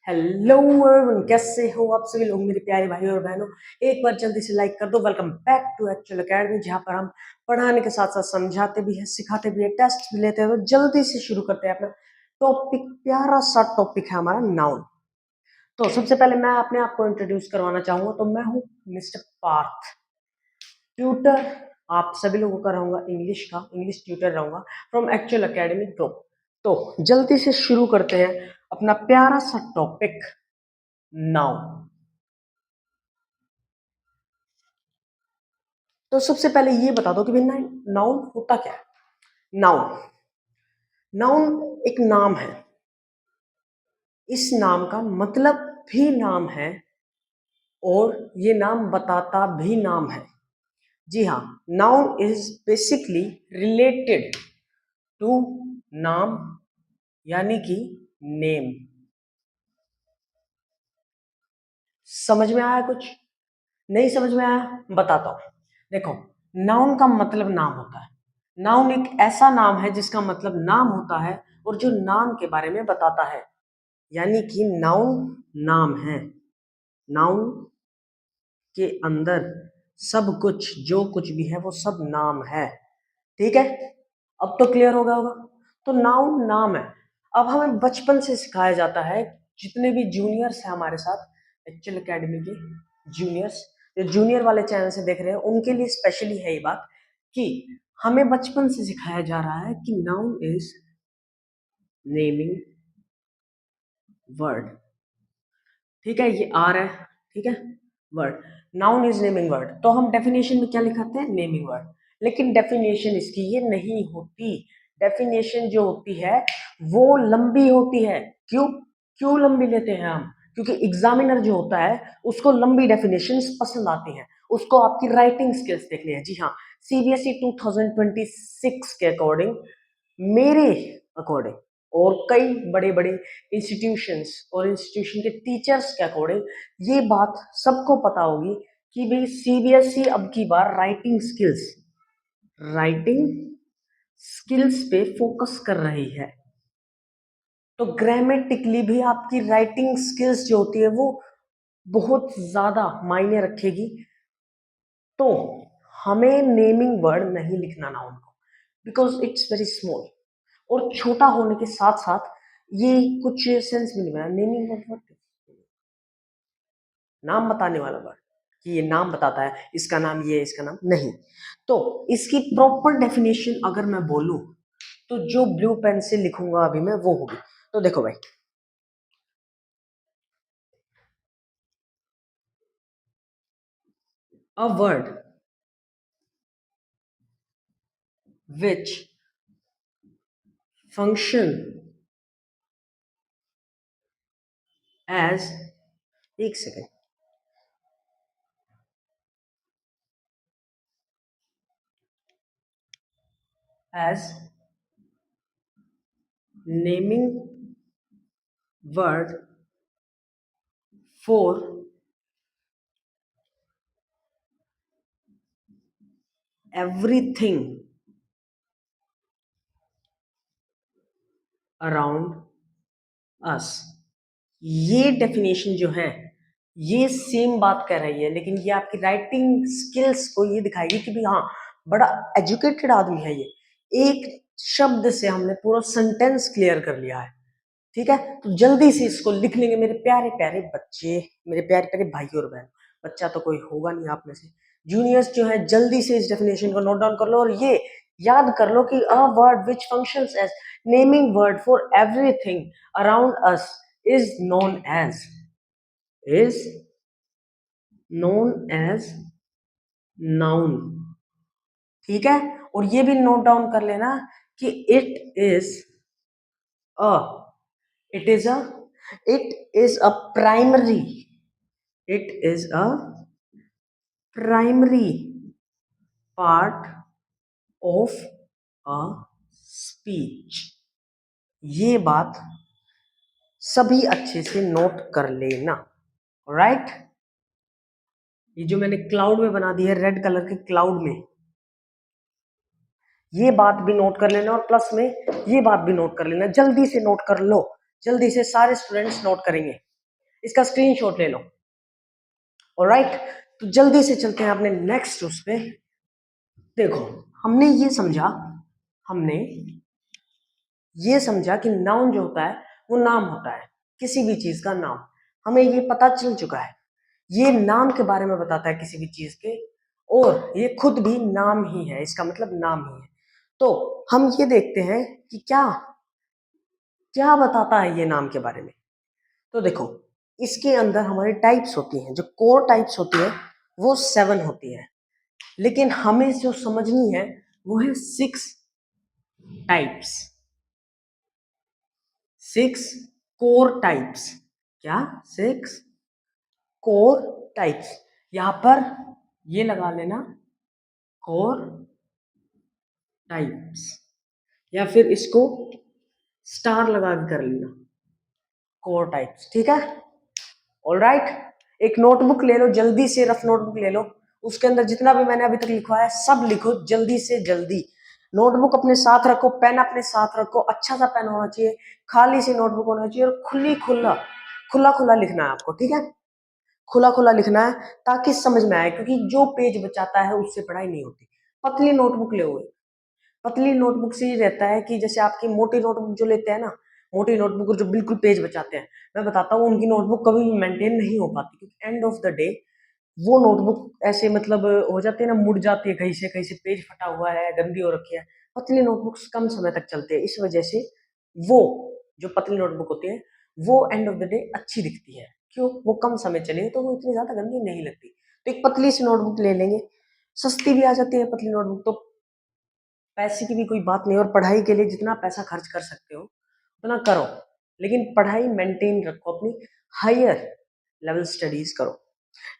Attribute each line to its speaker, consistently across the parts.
Speaker 1: Hello everyone, कैसे हो आप सभी लोग मेरे प्यारे भाई और बहनों। एक बार जल्दी से लाइक कर दो। Welcome back to actual academy, जहां पर हम पढ़ाने के साथ साथ समझाते भी हैं, सिखाते भी हैं, टेस्ट भी लेते हैं। तो जल्दी से शुरू करते हैं अपना टॉपिक। प्यारा सा टॉपिक है हमारा नाउन। तो सबसे पहले मैं अपने आप को इंट्रोड्यूस करवाना चाहूंगा। तो मैं हूँ मिस्टर पार्थ, ट्यूटर आप सभी लोगों का रहूंगा, इंग्लिश ट्यूटर रहूंगा फ्रॉम एक्चुअल एकेडमी ग्रुप। तो जल्दी से शुरू करते हैं अपना प्यारा सा टॉपिक नाउन। तो सबसे पहले ये बता दो कि भाई नाउन होता क्या है। नाउन नाउन एक नाम है। इस नाम का मतलब भी नाम है और ये नाम बताता भी नाम है। जी हाँ, noun is basically related to नाम, यानी कि नेम। समझ में आया? कुछ नहीं समझ में आया? बताता हूं। देखो, नाउन का मतलब नाम होता है। नाउन एक ऐसा नाम है जिसका मतलब नाम होता है और जो नाम के बारे में बताता है, यानी कि नाउन नाम है। नाउन के अंदर सब कुछ, जो कुछ भी है वो सब नाम है। ठीक है, अब तो क्लियर हो गया होगा। तो नाउन नाम है। अब हमें बचपन से सिखाया जाता है, जितने भी जूनियर्स हैं हमारे साथ एक्चुअल एकेडमी के जूनियर्स, जो जूनियर वाले चैनल से देख रहे हैं, उनके लिए स्पेशली है ये बात कि हमें बचपन से सिखाया जा रहा है कि नाउन इज नेमिंग वर्ड। ठीक है, ये आर है। ठीक है, word. Noun is naming word. तो हम डेफिनेशन में क्या लिखाते हैं? Naming word. लेकिन डेफिनेशन इसकी ये नहीं होती। डेफिनेशन जो होती है वो लंबी होती है। क्यों क्यों लंबी लेते हैं हम? क्योंकि एग्जामिनर जो होता है उसको लंबी डेफिनेशन पसंद आती हैं। उसको आपकी राइटिंग स्किल्स देखनी है। जी हाँ, सीबीएसई 2026 के अकॉर्डिंग, मेरे अकॉर्डिंग और कई बड़े बड़े इंस्टीट्यूशंस और इंस्टीट्यूशन के टीचर्स के अकॉर्डिंग ये बात सबको पता होगी कि भाई सीबीएसई अब की बार राइटिंग स्किल्स पे फोकस कर रही है। तो ग्रामेटिकली भी आपकी राइटिंग स्किल्स जो होती है वो बहुत ज्यादा मायने रखेगी। तो हमें नेमिंग वर्ड नहीं लिखना नाउन को, बिकॉज इट्स वेरी स्मॉल और छोटा होने के साथ साथ ये कुछ सेंस भी नहीं बना। नेमिंग वर्ड नाम बताने वाला वर्ड, कि ये नाम बताता है, इसका नाम ये, इसका नाम नहीं। तो इसकी प्रॉपर डेफिनेशन अगर मैं बोलूं तो जो ब्लू पेन से लिखूंगा अभी मैं वो होगी। तो देखो भाई, a word which function as, एक second, as naming word for everything around us. ये डेफिनेशन जो है ये सेम बात कर रही है, लेकिन ये आपकी राइटिंग स्किल्स को ये दिखाएगी कि भी हाँ, बड़ा एजुकेटेड आदमी है ये। एक शब्द से हमने पूरा सेंटेंस क्लियर कर लिया है। ठीक है, तो जल्दी से इसको लिख लेंगे मेरे प्यारे प्यारे बच्चे, मेरे प्यारे प्यारे भाई और बहन। बच्चा तो कोई होगा नहीं आप में से, जूनियर्स जो है, जल्दी से इस डेफिनेशन को नोट डाउन कर लो और ये याद कर लो कि a word which functions as naming word for everything around us is known as is known as noun। ठीक है, और ये भी नोट डाउन कर लेना कि a it is a it is a primary it is a primary part of a speech. ये बात सभी अच्छे से नोट कर लेना। राइट, ये जो मैंने क्लाउड में बना दी है, रेड कलर के क्लाउड में, ये बात भी नोट कर लेना और प्लस में ये बात भी नोट कर लेना। जल्दी से नोट कर लो, जल्दी से सारे स्टूडेंट्स नोट करेंगे। इसका स्क्रीनशॉट ले लो। ऑलराइट, तो जल्दी से चलते हैं अपने नेक्स्ट उस पे। देखो, हमने ये समझा कि नाउन जो होता है वो नाम होता है, किसी भी चीज का नाम। हमें ये पता चल चुका है, ये नाम के बारे में बताता है किसी भी चीज के, और ये खुद भी नाम ही है, इसका मतलब नाम ही है। तो हम ये देखते हैं कि क्या क्या बताता है ये नाम के बारे में। तो देखो, इसके अंदर हमारी टाइप्स होती हैं, जो कोर टाइप्स होती है वो 7 होती है, लेकिन हमें जो समझनी है वो है 6 टाइप्स, 6 कोर टाइप्स। क्या? 6 कोर टाइप्स। यहां पर ये लगा लेना, कोर टाइप्स, या फिर इसको स्टार लगा के कर लेना, कोर टाइप्स। ठीक है, ऑलराइट। एक नोटबुक ले लो, जल्दी से रफ नोटबुक ले लो, उसके अंदर जितना भी मैंने अभी तक लिखवाया है सब लिखो जल्दी से जल्दी। नोटबुक अपने साथ रखो, पेन अपने साथ रखो, अच्छा सा पेन होना चाहिए, खाली सी नोटबुक होना चाहिए, और खुला खुला लिखना है आपको। ठीक है, खुला खुला लिखना है ताकि समझ में आए, क्योंकि जो पेज बचाता है उससे पढ़ाई नहीं होती। पतली नोटबुक ले, पतली नोटबुक से ये रहता है कि जैसे आपकी मोटी नोटबुक जो लेते हैं ना, मोटी नोटबुक जो बिल्कुल पेज बचाते हैं, मैं बताता हूँ उनकी नोटबुक कभी भी मेंटेन नहीं हो पाती, क्योंकि एंड ऑफ द डे वो नोटबुक ऐसे मतलब हो जाती है ना, मुड़ जाती है, कहीं से पेज फटा हुआ है, गंदी हो रखी है। पतली नोटबुक्स कम समय तक चलते हैं, इस वजह से वो जो पतली नोटबुक होती है वो एंड ऑफ द डे अच्छी दिखती है। क्यों? वो कम समय चलेगी तो वो इतनी ज्यादा गंदी नहीं लगती। तो एक पतली सी नोटबुक ले लेंगे, सस्ती भी आ जाती है पतली नोटबुक, तो पैसे की भी कोई बात नहीं। और पढ़ाई के लिए जितना पैसा खर्च कर सकते हो उतना करो, लेकिन पढ़ाई मेंटेन रखो, अपनी हायर लेवल स्टडीज करो।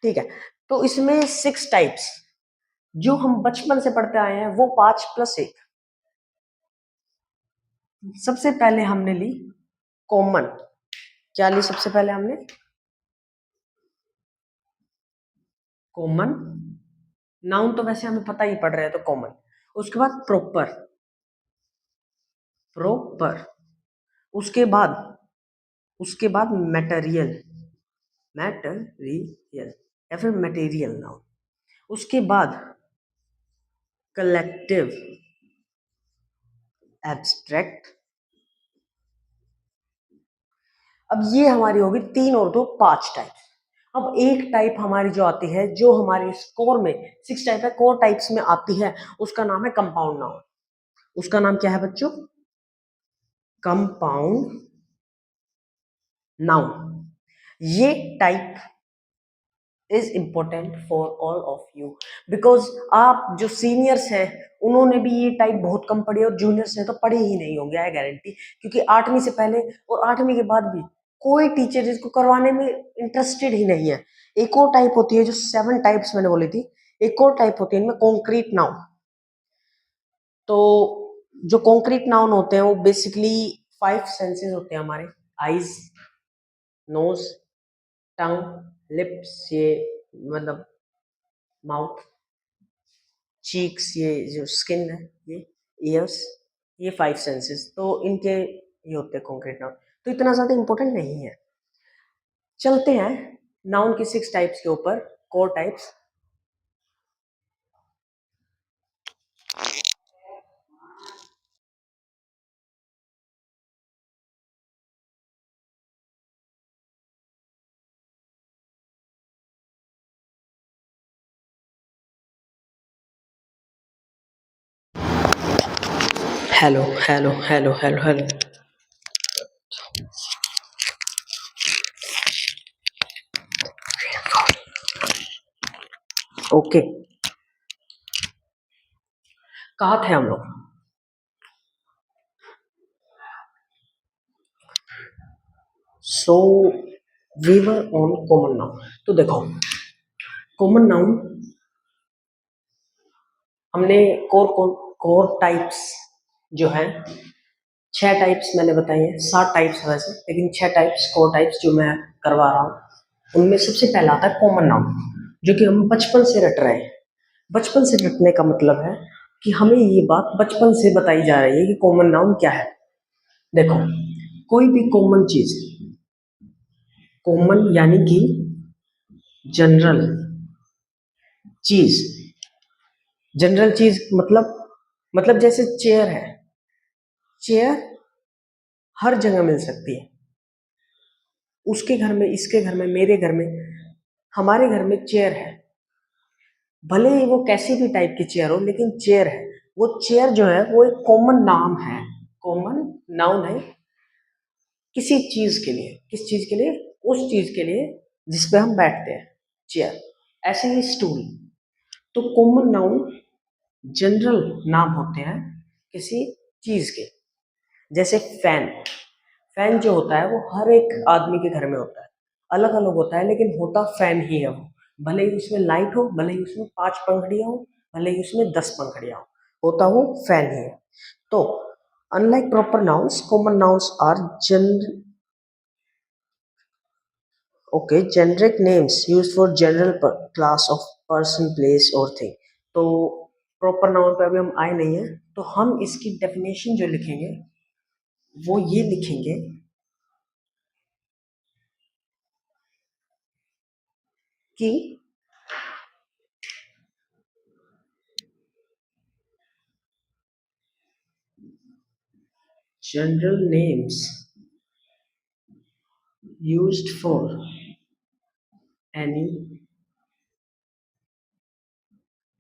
Speaker 1: ठीक है, तो इसमें 6 टाइप्स जो हम बचपन से पढ़ते आए हैं वो 5+1। सबसे पहले हमने ली कॉमन। क्या ली सबसे पहले हमने? कॉमन। नाउन तो वैसे हमें पता ही पड़ रहा है, तो कॉमन। उसके बाद प्रॉपर, प्रॉपर। उसके बाद मटेरियल, मटेरियल या फिर मटेरियल नाउन। उसके बाद कलेक्टिव, एब्स्ट्रैक्ट। अब ये हमारी होगी 3 और 2 5 टाइप। अब एक टाइप हमारी जो आती है, जो हमारे स्कोर में 6 टाइप है, कोर टाइप्स में आती है, उसका नाम है कंपाउंड नाउन। उसका नाम क्या है बच्चों? Compound noun. ये type is important for all of you, because आप जो सीनियर्स हैं उन्होंने भी ये टाइप बहुत कम पढ़ी, और जूनियर्स ने तो पढ़े ही नहीं होंगे, आई गारंटी। क्योंकि 8वीं से पहले और 8वीं के बाद भी कोई टीचर इसको करवाने में इंटरेस्टेड ही नहीं है। एक और टाइप होती है, जो 7 टाइप्स मैंने बोली थी, एक और टाइप होती है इनमें, कॉन्क्रीट नाउन। तो जो कॉन्क्रीट नाउन होते हैं वो बेसिकली 5 सेंसेस होते हैं हमारे, आईज, नोज, टंग, लिप्स, ये मतलब माउथ, चीक्स, ये जो स्किन है, ये ईयर्स, ये 5 सेंसेस, तो इनके ये होते हैं कॉन्क्रीट नाउन। तो इतना ज्यादा इंपॉर्टेंट नहीं है। चलते हैं नाउन की 6 टाइप्स के ऊपर, core types. Hello hello hello hello hello. Okay, कहाँ थे हम लोग? So we were on common noun. तो देखो, कॉमन नाउन हमने कोर टाइप्स जो है, 6 टाइप्स मैंने बताई हैं, 7 टाइप्स है वैसे, लेकिन 6 टाइप्स कोर टाइप्स जो मैं करवा रहा हूँ, उनमें सबसे पहला आता है कॉमन नाउन, जो कि हम बचपन से रट रहे हैं। बचपन से रटने का मतलब है कि हमें ये बात बचपन से बताई जा रही है कि कॉमन नाउन क्या है। देखो, कोई भी कॉमन यानी कि जनरल चीज। जनरल चीज मतलब जैसे चेयर है, चेयर हर जगह मिल सकती है। उसके घर में, इसके घर में, मेरे घर में, हमारे घर में चेयर है। भले ही वो कैसी भी टाइप की चेयर हो, लेकिन चेयर है। वो चेयर जो है वो एक कॉमन नाम है, कॉमन नाउन है किसी चीज के लिए। किस चीज के लिए? उस चीज के लिए जिसपे हम बैठते हैं, चेयर। ऐसे ही स्टूल। तो कॉमन नाउन जनरल नाम होते हैं किसी चीज के। जैसे फैन। फैन जो होता है वो हर एक आदमी के घर में होता है, अलग अलग होता है, लेकिन होता फैन ही है वो। भले ही उसमें लाइट हो, भले ही उसमें 5 पंखड़ियां हो, भले ही उसमें 10 पंखड़ियां हो, होता वो फैन ही है। तो unlike proper nouns, common nouns are generic names used for general class of person, place or thing। तो प्रॉपर नाउन पे अभी हम आए नहीं है, तो हम इसकी डेफिनेशन जो लिखेंगे वो ये लिखेंगे कि general names used for any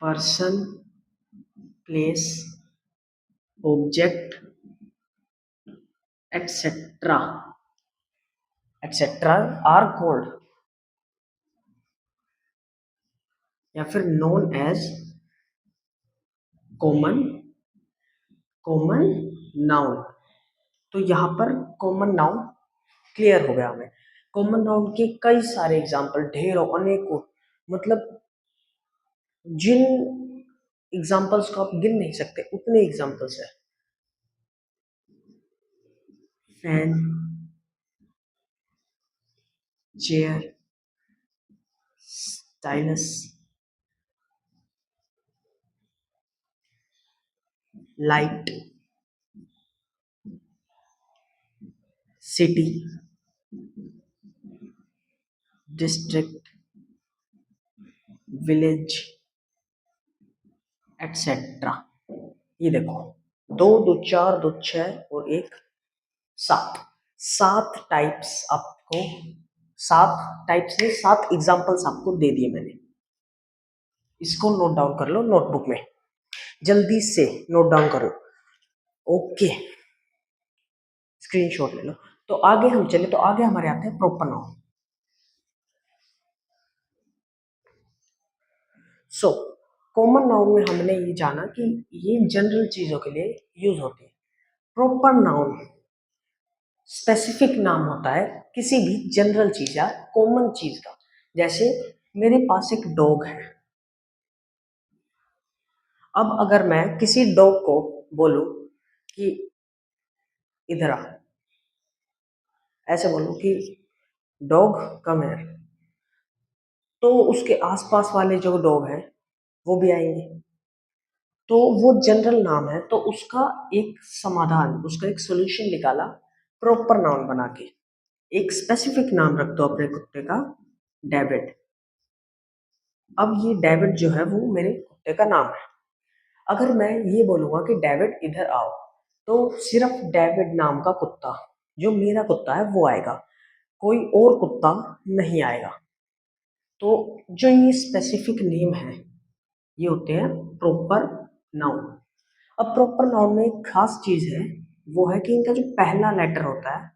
Speaker 1: person, place, object, etc. etc. are called या फिर known as common common noun. तो यहाँ पर कॉमन नाउन क्लियर हो गया हमें। कॉमन नाउन के कई सारे एग्जाम्पल, ढेरों, अनेकों, मतलब जिन एग्जाम्पल्स को आप गिन नहीं सकते उतने एग्जाम्पल्स है। Fan, chair, stylus, light, city, district, village, etcetera. ये देखो, दो दो चार, दो छह और एक सात। सात टाइप्स आपको, सात टाइप्स में 7 एग्जाम्पल्स आपको दे दिए मैंने। इसको नोट डाउन कर लो नोटबुक में, जल्दी से नोट डाउन करो। ओके, स्क्रीनशॉट ले लो। तो आगे हम चले, तो आगे हमारे आते हैं proper noun. So common noun में हमने ये जाना कि ये जनरल चीजों के लिए यूज होती है। प्रॉपर नाउन स्पेसिफिक नाम होता है किसी भी जनरल चीज या कॉमन चीज का। जैसे मेरे पास एक डॉग है। अब अगर मैं किसी डॉग को बोलूं कि इधर आ, ऐसे बोलूं कि डॉग कम है, तो उसके आसपास वाले जो डॉग हैं वो भी आएंगे। तो वो जनरल नाम है, तो उसका एक समाधान, उसका एक सोल्यूशन निकाला प्रॉपर नाउन बना के। एक स्पेसिफिक नाम रख दो अपने कुत्ते का, डेविड। अब ये डेविड जो है वो मेरे कुत्ते का नाम है। अगर मैं ये बोलूंगा कि डेविड इधर आओ, तो सिर्फ डेविड नाम का कुत्ता, जो मेरा कुत्ता है, वो आएगा, कोई और कुत्ता नहीं आएगा। तो जो ये स्पेसिफिक नेम है ये होते हैं प्रॉपर नाउन। अब प्रॉपर नाउन में एक खास चीज है, वो है कि इनका जो पहला लेटर होता है,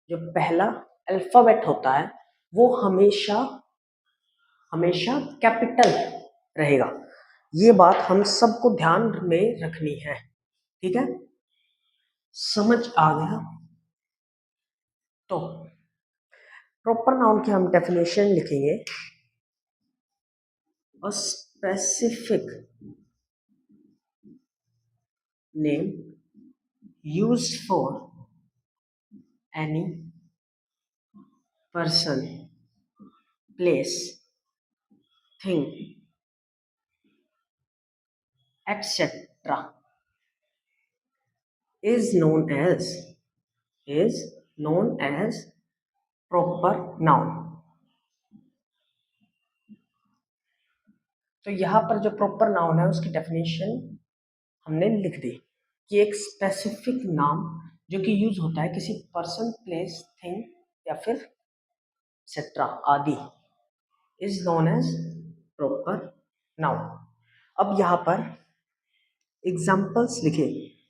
Speaker 1: जो पहला अल्फाबेट होता है, वो हमेशा हमेशा कैपिटल रहेगा। ये बात हम सबको ध्यान में रखनी है, ठीक है? समझ आ गया? तो प्रॉपर नाउन की हम डेफिनेशन लिखेंगे, a specific name used for any person, place, thing, etc. is known as is known as proper noun. तो यहाँ पर जो प्रॉपर नाउन है उसकी डेफिनेशन हमने लिख दी कि एक स्पेसिफिक नाम जो कि यूज होता है किसी पर्सन, प्लेस, थिंग या फिर एक्सेट्रा आदि is known as proper noun. अब यहाँ पर एग्जाम्पल्स लिखे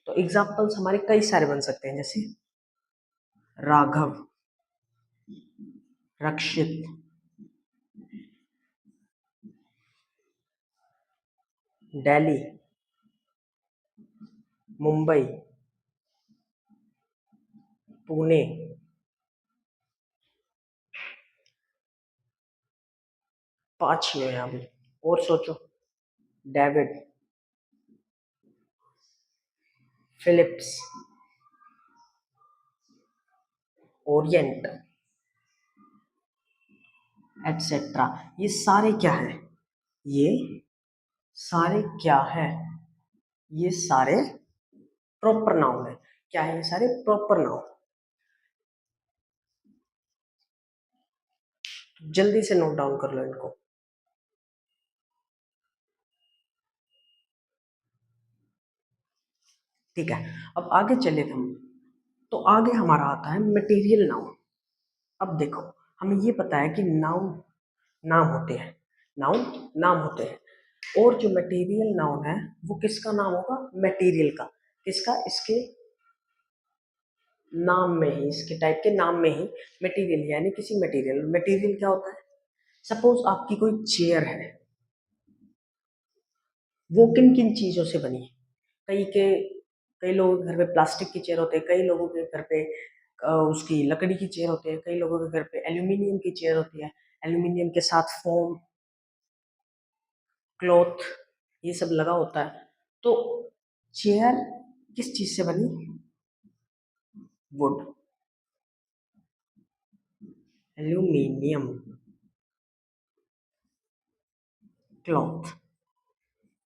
Speaker 1: तो एग्जाम्पल्स हमारे कई सारे बन सकते हैं, जैसे राघव, रक्षित, दिल्ली, मुंबई, पुणे, 5 हुए यहाँ पे। और सोचो, डेविड, फिलिप्स, ओरिएंट, एटसेट्रा। ये सारे क्या है? ये सारे क्या है? ये सारे प्रॉपर नाउन है। क्या है? ये सारे प्रॉपर नाउन। जल्दी से नोट डाउन कर लो इनको। ठीक है, अब आगे चले हम। तो आगे हमारा आता है मटेरियल नाउन। अब देखो, हमें ये पता है कि नाउन नाम होते हैं, नाउन नाम होते हैं, और जो मटेरियल नाउन है वो किसका नाम होगा? मटेरियल का। किसका? इसके नाम में ही, इसके टाइप के नाम में ही मटेरियल, यानी किसी मटेरियल। मटेरियल क्या होता है? सपोज आपकी कोई चेयर है, वो किन किन चीजों से बनी है? कई के कई लोगों के घर पे प्लास्टिक की चेयर होते हैं, कई लोगों के घर पे उसकी लकड़ी की चेयर होती है, कई लोगों के घर पे एल्यूमिनियम की चेयर होती है, एल्यूमिनियम के साथ फोम, क्लॉथ, ये सब लगा होता है। तो चेयर किस चीज से बनी? वुड, एल्यूमिनियम, क्लॉथ,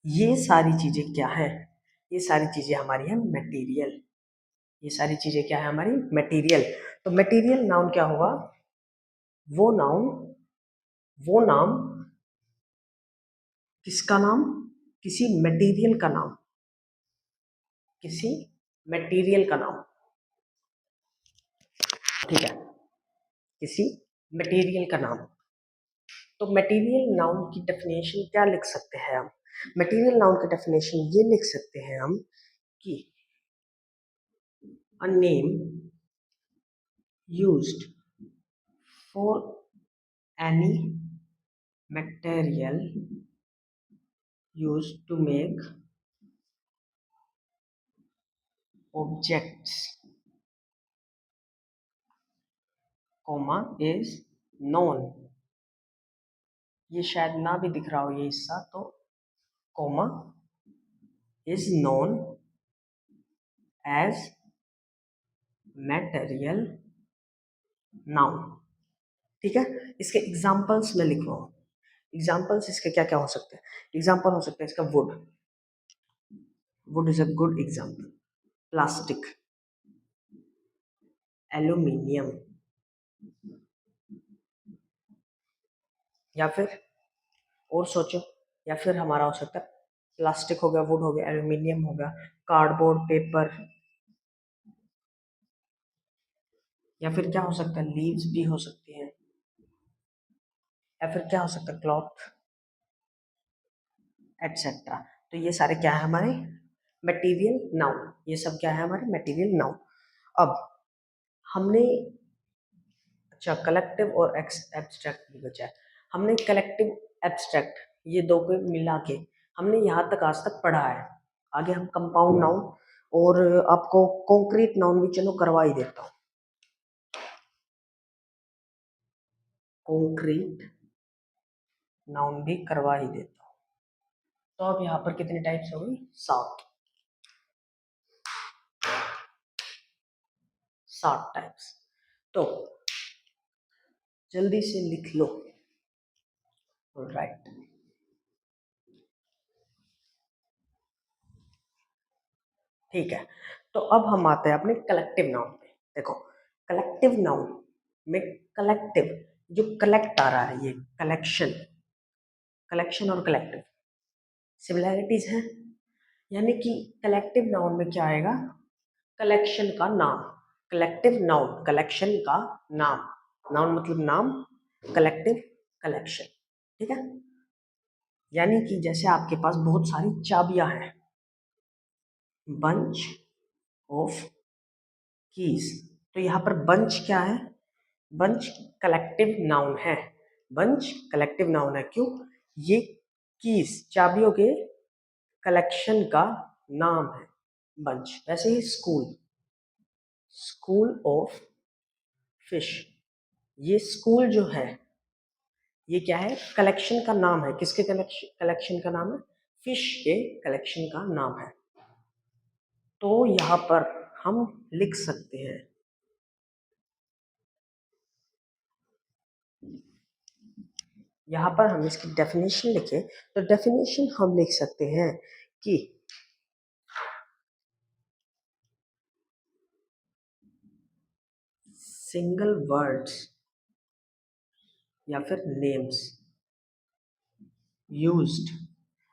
Speaker 1: ये सारी चीजें क्या है? ये सारी चीजें हमारी है मटेरियल। ये सारी चीजें क्या है? हमारी मटेरियल। तो मटेरियल नाउन क्या होगा? वो नाउन, वो नाम, किसका नाम? किसी मटेरियल का नाम, किसी मटेरियल का नाम। ठीक है, किसी मटेरियल का नाम। तो मटेरियल नाउन की डेफिनेशन क्या लिख सकते हैं हम? मटेरियल नाउन की डेफिनेशन ये लिख सकते हैं हम कि a name used for any material used to make objects, comma is known। ये शायद ना भी दिख रहा हो ये हिस्सा, तो comma is known as material noun। ठीक है, इसके एग्जाम्पल्स में लिख रहा हूँ। एग्जाम्पल्स इसके क्या क्या हो सकते हैं? एग्जाम्पल हो सकते हैं इसका would, would is a good example. Plastic, aluminium, या फिर और सोचो, या फिर हमारा हो सकता है प्लास्टिक हो गया, वुड हो गया, एल्यूमिनियम हो गया, कार्डबोर्ड, पेपर, या फिर क्या हो सकता है? लीव्स भी हो सकती हैं, या फिर क्या हो सकता है? Cloth, etcetera. तो ये सारे क्या है? हमारे मटेरियल नाउन। ये सब क्या है? हमारे मटेरियल नाउन। अब हमने, अच्छा, कलेक्टिव और एब्स्ट्रैक्ट भी बचा है। हमने कलेक्टिव, एब्स्ट्रैक्ट, ये दो को मिला के हमने यहाँ तक आज तक पढ़ा है। आगे हम कंपाउंड नाउन और आपको कॉन्क्रीट नाउन भी चलो करवा ही देता हूँ। कॉन्क्रीट नाउन भी करवा ही देता हूँ। तो अब यहाँ पर कितने टाइप्स हो गई? 7, 7 टाइप्स। तो जल्दी से लिख लो। राइट, ठीक है। तो अब हम आते हैं अपने कलेक्टिव नाउन पे। देखो, कलेक्टिव नाउन में कलेक्टिव, जो कलेक्ट आ रहा है, ये कलेक्शन, कलेक्शन और कलेक्टिव सिमिलैरिटीज हैं। यानी कि कलेक्टिव नाउन में क्या आएगा, कलेक्शन का नाम, कलेक्टिव नाउन, कलेक्शन का नाम, नाउन मतलब नाम, कलेक्टिव कलेक्शन, ठीक है। यानी कि जैसे आपके पास बहुत सारी चाबियां हैं, बंच ऑफ कीज, तो यहाँ पर बंच क्या है, बंच कलेक्टिव नाउन है, बंच कलेक्टिव नाउन है, क्यों, ये कीज चाबियों के कलेक्शन का नाम है बंच। वैसे ही स्कूल, स्कूल ऑफ फिश, ये स्कूल जो है ये क्या है, कलेक्शन का नाम है, किसके कलेक्शन का नाम है, फिश के कलेक्शन का नाम है। तो यहाँ पर हम लिख सकते हैं, यहाँ पर हम इसकी डेफिनेशन लिखें तो डेफिनेशन हम लिख सकते हैं कि सिंगल वर्ड्स या फिर नेम्स यूज्ड।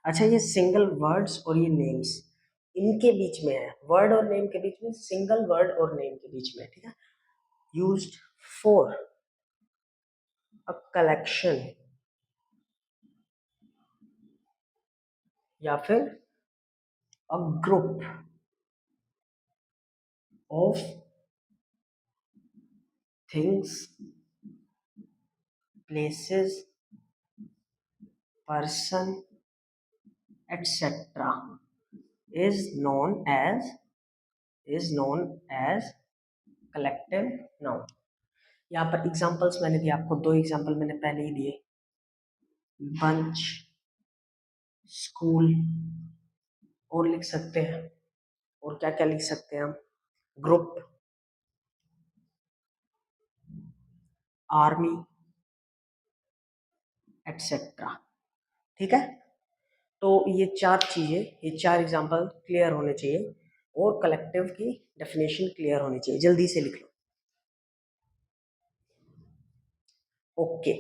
Speaker 1: अच्छा, ये सिंगल वर्ड्स और ये नेम्स इनके बीच में है, वर्ड और नेम के बीच में, सिंगल वर्ड और नेम के बीच में, ठीक है। यूज्ड फॉर अ कलेक्शन या फिर a group of things, places, person etc is known as collective noun. यहाँ पर एग्जांपल्स मैंने दिए आपको, दो एग्जांपल मैंने पहले ही दिए, बंच, स्कूल, और लिख सकते हैं, और क्या क्या लिख सकते हैं हम, ग्रुप, आर्मी etc, ठीक है। तो ये चार चीजें, ये चार एग्जांपल क्लियर होने चाहिए और कलेक्टिव की डेफिनेशन क्लियर होनी चाहिए, जल्दी से लिख लो। ओके,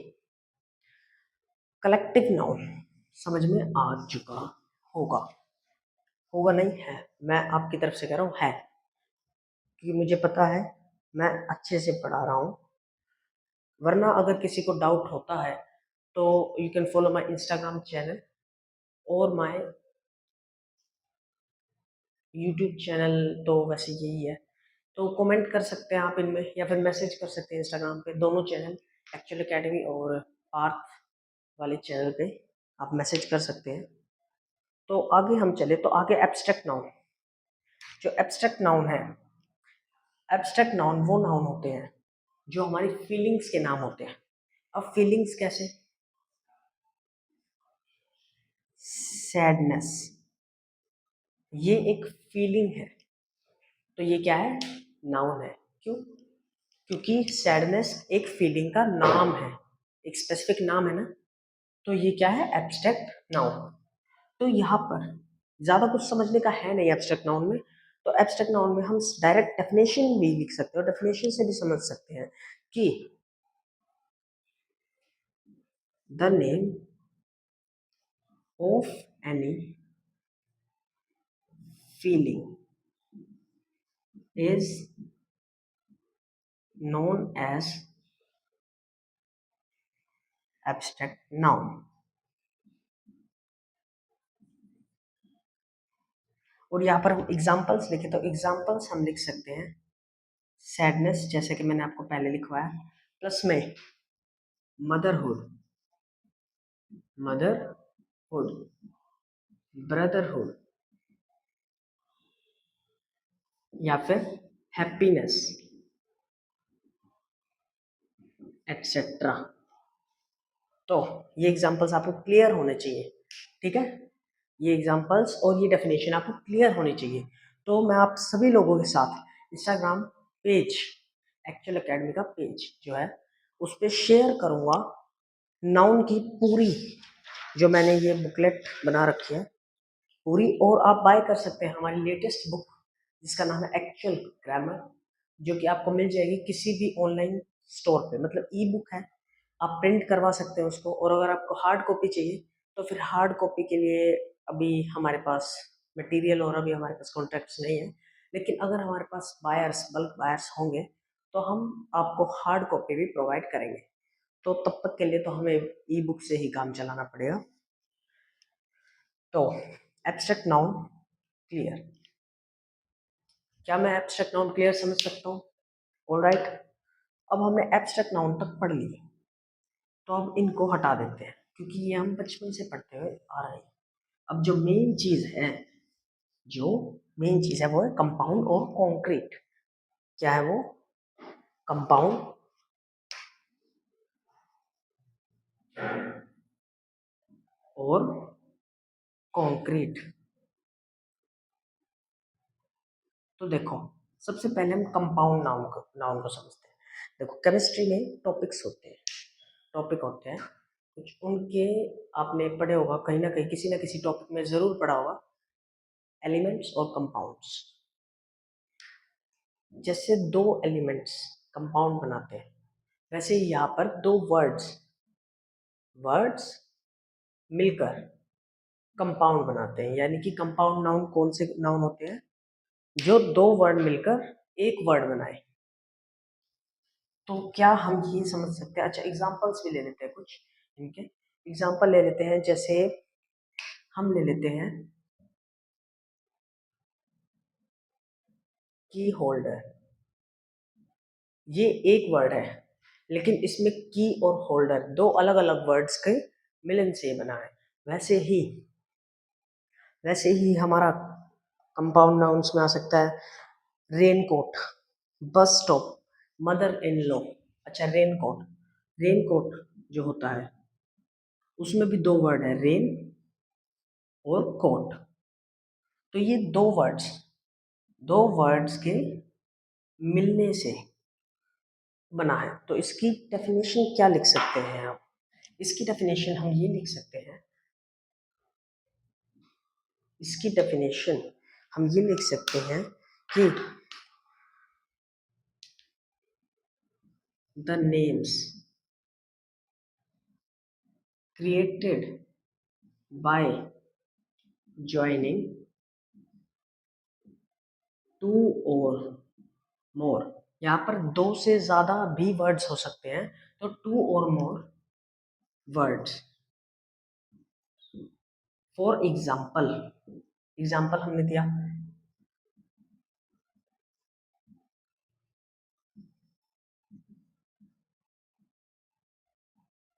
Speaker 1: कलेक्टिव नाउन समझ में आ चुका होगा, होगा नहीं है, मैं आपकी तरफ से कह रहा हूँ है, क्योंकि मुझे पता है मैं अच्छे से पढ़ा रहा हूँ। वरना अगर किसी को डाउट होता है तो you can follow my Instagram channel और माय यूट्यूब चैनल, तो वैसे यही है, तो कमेंट कर सकते हैं आप इनमें, या फिर मैसेज कर सकते हैं इंस्टाग्राम पे, दोनों चैनल, एक्चुअल एकेडमी और पार्थ वाले चैनल पे आप मैसेज कर सकते हैं। तो आगे हम चले, तो आगे एब्स्ट्रैक्ट नाउन, जो एब्स्ट्रैक्ट नाउन है, एब्स्ट्रैक्ट नाउन वो नाउन होते हैं जो हमारी फीलिंग्स के नाम होते हैं। अब फीलिंग्स कैसे, सैडनेस, ये एक फीलिंग है, तो ये क्या है, नाउन है, क्यों, क्योंकि सैडनेस एक फीलिंग का नाम है, एक स्पेसिफिक नाम है ना, तो ये क्या है, एब्स्ट्रैक्ट नाउन। तो यहाँ पर ज्यादा कुछ समझने का है नहीं एब्स्ट्रैक्ट नाउन में, तो एब्स्ट्रैक्ट नाउन में हम डायरेक्ट डेफिनेशन भी लिख सकते हैं और डेफिनेशन से भी समझ सकते हैं कि the name of any feeling is known as abstract noun। और यहाँ पर हम एग्जाम्पल्स लिखे तो एग्जाम्पल्स हम लिख सकते हैं, सैडनेस जैसे कि मैंने आपको पहले लिखवाया, प्लस में मदरहुड, मदरहुड, ब्रदरहुड, या फिर हैप्पीनेस एटसेट्रा। तो ये एग्जाम्पल्स आपको क्लियर होने चाहिए, ठीक है, ये एग्जाम्पल्स और ये डेफिनेशन आपको क्लियर होनी चाहिए। तो मैं आप सभी लोगों के साथ इंस्टाग्राम पेज, एक्चुअल एकेडमी का पेज जो है, उस पर शेयर करूँगा नाउन की पूरी, जो मैंने ये बुकलेट बना रखी है पूरी, और आप बाय कर सकते हैं हमारी लेटेस्ट बुक जिसका नाम है एक्चुअल ग्रामर, जो कि आपको मिल जाएगी किसी भी ऑनलाइन स्टोर पे, मतलब ई बुक है, आप प्रिंट करवा सकते हैं उसको। और अगर आपको हार्ड कॉपी चाहिए तो फिर हार्ड कॉपी के लिए अभी हमारे पास मटेरियल और अभी हमारे पास कॉन्ट्रैक्ट्स नहीं है, लेकिन अगर हमारे पास बायर्स, बल्क बायर्स होंगे तो हम आपको हार्ड कॉपी भी प्रोवाइड करेंगे। तो तब तक के लिए तो हमें ई बुक से ही काम चलाना पड़ेगा। तो एब्स्ट्रैक्ट नाउन क्लियर, क्या मैं एब्स्ट्रैक्ट नाउन क्लियर समझ सकता हूँ? ऑलराइट, अब हमने एब्स्ट्रैक्ट नाउन तक पढ़ लिए, तो अब इनको हटा देते हैं क्योंकि ये हम बचपन से पढ़ते हुए आ रहे हैं। अब जो मेन चीज है, जो मेन चीज है वो है कंपाउंड और कॉन्क्रीट। क्या है वो? कंपाउंड और कॉन्क्रीट। तो देखो, सबसे पहले हम कंपाउंड नाउन को समझते हैं। देखो, केमिस्ट्री में टॉपिक्स होते हैं, टॉपिक होते हैं कुछ, उनके आपने पढ़े होगा कहीं ना किसी टॉपिक में जरूर पढ़ा होगा, एलिमेंट्स और कंपाउंड्स। जैसे दो एलिमेंट्स कंपाउंड बनाते हैं, वैसे ही यहाँ पर दो वर्ड्स वर्ड्स मिलकर कंपाउंड बनाते हैं। यानी कि कंपाउंड नाउन कौन से नाउन होते हैं? जो दो वर्ड मिलकर एक वर्ड बनाए। तो क्या हम ये समझ सकते हैं? अच्छा, एग्जांपल्स भी ले लेते हैं कुछ इनके। एग्जांपल ले लेते हैं, जैसे हम ले लेते हैं की होल्डर। ये एक वर्ड है, लेकिन इसमें की और होल्डर दो अलग अलग वर्ड्स के मिलन से बना है। वैसे ही हमारा कंपाउंड नाउन्स में आ सकता है raincoat, bus stop, mother in law. अच्छा, रेनकोट, रेनकोट जो होता है उसमें भी दो वर्ड है, रेन और कोट। तो ये दो वर्ड्स के मिलने से बना है। तो इसकी डेफिनेशन क्या लिख सकते हैं आप? इसकी डेफिनेशन हम ये लिख सकते हैं, इसकी डेफिनेशन हम ये लिख सकते हैं कि the names created by joining two or more। यहाँ पर दो से ज्यादा भी वर्ड्स हो सकते हैं, तो टू और more words. For example, example हमने दिया,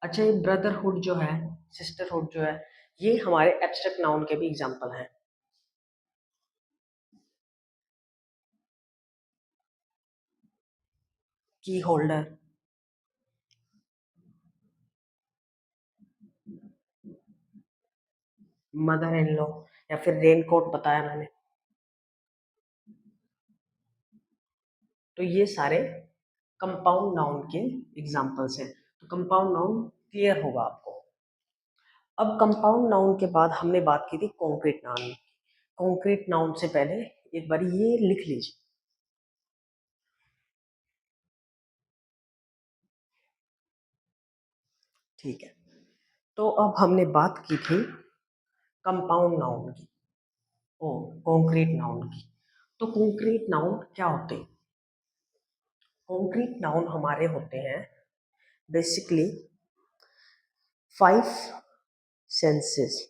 Speaker 1: अच्छा ये ब्रदरहुड जो है, सिस्टरहुड जो है, ये हमारे एब्स्ट्रैक्ट नाउन के भी एग्जाम्पल हैं। की होल्डर, मदर इन लॉ, या फिर रेनकोट बताया मैंने। तो ये सारे कंपाउंड नाउन के एग्जाम्पल्स हैं। तो कंपाउंड नाउन क्लियर होगा आपको। अब कंपाउंड नाउन के बाद हमने बात की थी कॉन्क्रीट नाउन की। कॉन्क्रीट नाउन से पहले एक बार ये लिख लीजिए, ठीक है। तो अब हमने बात की थी कंपाउंड नाउन की, ओ कॉन्क्रीट नाउन की। तो कॉन्क्रीट नाउन क्या होते हैं? कॉन्क्रीट नाउन हमारे होते हैं बेसिकली 5 सेंसेस।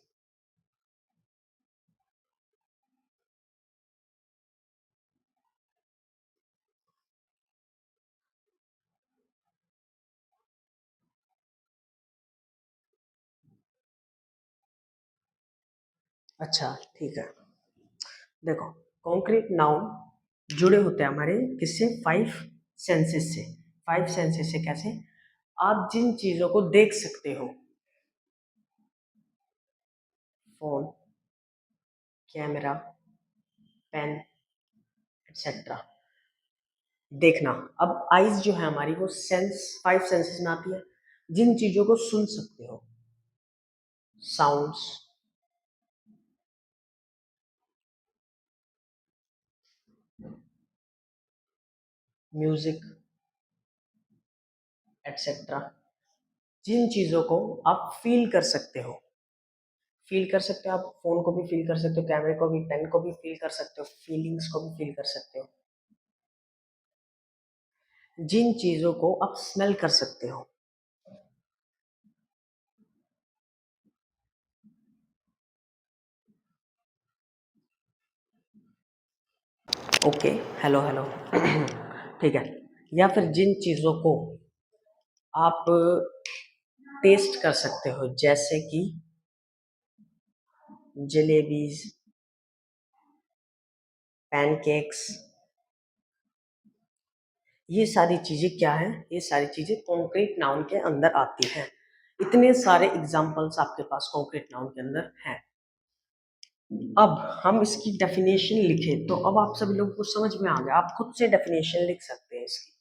Speaker 1: अच्छा, ठीक है। देखो, कॉन्क्रीट नाउन जुड़े होते हैं हमारे किससे? 5 सेंसेस से। 5 सेंसेस से कैसे? आप जिन चीजों को देख सकते हो, फोन, कैमरा, पेन, एक्सेट्रा, देखना। अब आईज जो है हमारी, वो 5 सेंसेस में आती है। जिन चीजों को सुन सकते हो, साउंड्स, म्यूजिक, एटसेट्रा। जिन चीज़ों को आप फील कर सकते हो, फील कर सकते हो, आप फोन को भी फील कर सकते हो, कैमरे को भी, पेन को भी फील कर सकते हो, फीलिंग्स को भी फील कर सकते हो। जिन चीज़ों को आप स्मेल कर सकते हो, ओके, हेलो हेलो। ठीक है। या फिर जिन चीज़ों को आप टेस्ट कर सकते हो, जैसे कि जलेबीज, पैनकेक्स, ये सारी चीज़ें क्या है, ये सारी चीज़ें कॉन्क्रीट नाउन के अंदर आती हैं। इतने सारे एग्जाम्पल्स आपके पास कॉन्क्रीट नाउन के अंदर हैं। अब हम इसकी डेफिनेशन लिखें तो अब आप सभी लोगों को समझ में आ गया, आप खुद से डेफिनेशन लिख सकते हैं इसकी।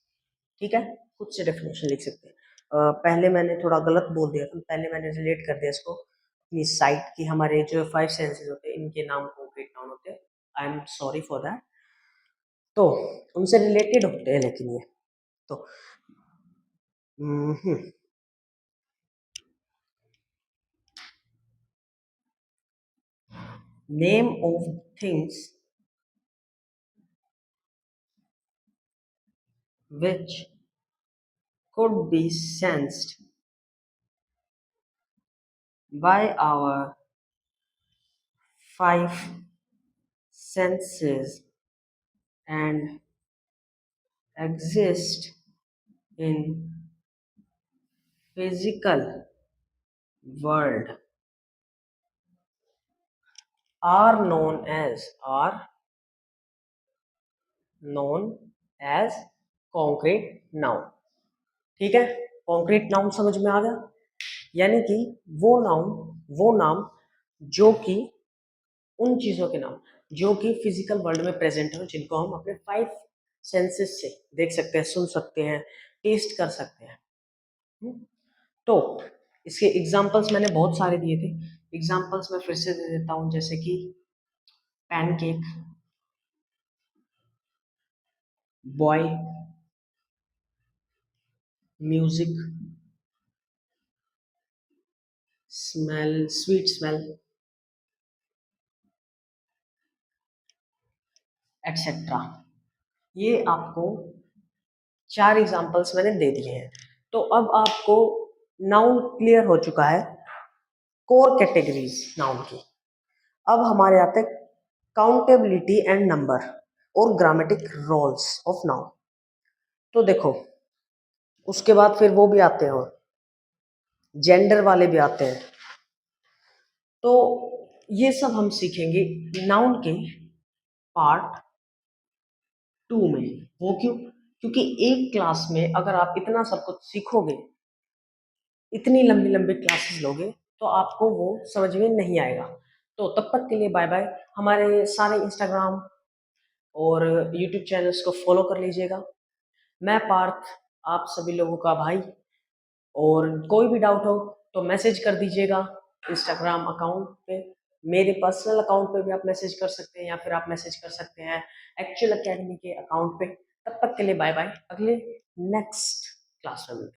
Speaker 1: ठीक है, खुद से डेफिनेशन लिख सकते हैं। पहले मैंने थोड़ा गलत बोल दिया था, पहले मैंने रिलेट कर दिया इसको अपनी साइट की, हमारे जो 5 सेंसेस होते हैं इनके नाम कॉन्क्रीट नाउन होते हैं। I am sorry for that. तो उनसे रिलेटेड होते हैं लेकिन ये तो name of things which could be sensed by our 5 senses and exist in physical world are known as concrete noun। ठीक है, कॉन्क्रीट नाउन समझ में आ गया, यानी कि वो नाउन, वो नाम जो कि उन चीजों के नाम जो कि फिजिकल वर्ल्ड में प्रेजेंट हो, जिनको हम अपने 5 सेंसेस से देख सकते हैं, सुन सकते हैं, टेस्ट कर सकते हैं। तो इसके एग्जाम्पल्स मैंने बहुत सारे दिए थे, एग्जाम्पल्स मैं फिर से दे देता हूं, जैसे कि pancake, boy, music, smell, sweet smell, etcetera. ये आपको 4 एग्जाम्पल्स मैंने दे दिए हैं। तो अब आपको नाउन क्लियर हो चुका है, कोर कैटेगरीज नाउन की। अब हमारे आते हैं काउंटेबिलिटी एंड नंबर और ग्रामेटिक रोल्स ऑफ नाउन। तो देखो, उसके बाद फिर वो भी आते हैं, जेंडर वाले भी आते हैं। तो ये सब हम सीखेंगे नाउन के पार्ट 2 में। वो क्यों? क्योंकि एक क्लास में अगर आप इतना सब कुछ सीखोगे, इतनी लंबी लंबी क्लासेस लोगे, तो आपको वो समझ में नहीं आएगा। तो तब तक के लिए बाय बाय। हमारे सारे इंस्टाग्राम और यूट्यूब चैनल्स को फॉलो कर लीजिएगा। मैं पार्थ, आप सभी लोगों का भाई। और कोई भी डाउट हो तो मैसेज कर दीजिएगा इंस्टाग्राम अकाउंट पे, मेरे पर्सनल अकाउंट पे भी आप मैसेज कर सकते हैं, या फिर आप मैसेज कर सकते हैं एक्चुअल एकेडमी के अकाउंट पे। तब तक के लिए बाय बाय, अगले नेक्स्ट क्लास में मिलते हैं।